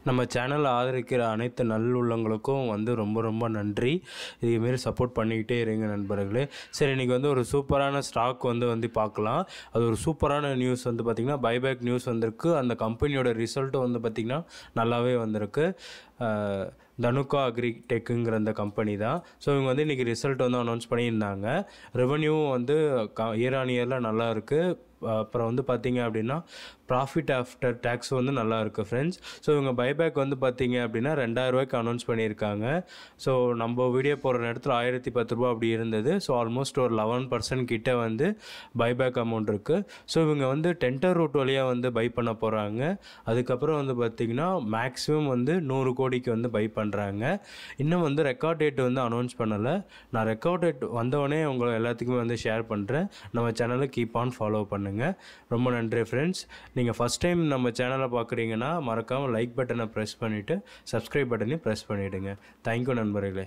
நம்ம சேனலை ஆதரிக்கிற அனைத்து நல்லுள்ளங்களுக்கும் வந்து ரொம்ப ரொம்ப நன்றி. இதேமாரி சப்போர்ட் பண்ணிக்கிட்டே இருங்க நண்பர்களே. சரி, இன்றைக்கி வந்து ஒரு சூப்பரான ஸ்டாக் வந்து பார்க்கலாம். அது ஒரு சூப்பரான நியூஸ் வந்து பார்த்திங்கன்னா பைபேக் நியூஸ் வந்திருக்கு. அந்த கம்பெனியோட ரிசல்ட்டும் வந்து பார்த்திங்கன்னா நல்லாவே வந்திருக்கு. தனுகா அக்ரிடெக்குங்கிற அந்த கம்பெனி தான். ஸோ இவங்க வந்து இன்றைக்கி ரிசல்ட் வந்து அனௌன்ஸ் பண்ணியிருந்தாங்க. ரெவன்யூவும் வந்து இயர் ஆன் இயரில் நல்லா இருக்குது. அப்புறம் வந்து பார்த்திங்க அப்படின்னா ப்ராஃபிட் ஆஃப்டர் டேக்ஸ் வந்து நல்லா இருக்குது ஃப்ரெண்ட்ஸ். ஸோ இவங்க பைபேக் வந்து பார்த்திங்க அப்படின்னா 2000 ரூபாய்க்கு அனௌன்ஸ் பண்ணியிருக்காங்க. ஸோ நம்ம வீடியோ போடுற நேரத்தில் 1010 ரூபா அப்படி இருந்தது. ஸோ ஆல்மோஸ்ட் ஒரு 11% கிட்ட வந்து பைபேக் அமௌண்ட் இருக்குது. ஸோ இவங்க வந்து டெண்டர் ரூட் வழியாக வந்து பை பண்ண போகிறாங்க. அதுக்கப்புறம் வந்து பார்த்திங்கன்னா மேக்ஸிமம் வந்து 100 கோடிக்கு வந்து பை பண்ணுறாங்க. இன்னும் வந்து ரெக்கார்ட் டேட் வந்து அனௌன்ஸ் பண்ணலை. நான் ரெக்கார்ட் டேட் வந்தவொடனே உங்களை எல்லாத்துக்குமே வந்து ஷேர் பண்ணுறேன். நம்ம சேனலை கீப் ஆன் ஃபாலோ பண்ணுங்கள். ரொம்ப நன்றி ஃப்ரெண்ட்ஸ். நீங்கள் ஃபஸ்ட் டைம் நம்ம சேனலை பார்க்குறீங்கன்னா மறக்காமல் லைக் பட்டனை ப்ரெஸ் பண்ணிவிட்டு சப்ஸ்கிரைப் பட்டனையும் ப்ரெஸ் பண்ணிவிடுங்க. தேங்க்யூ நண்பர்களே.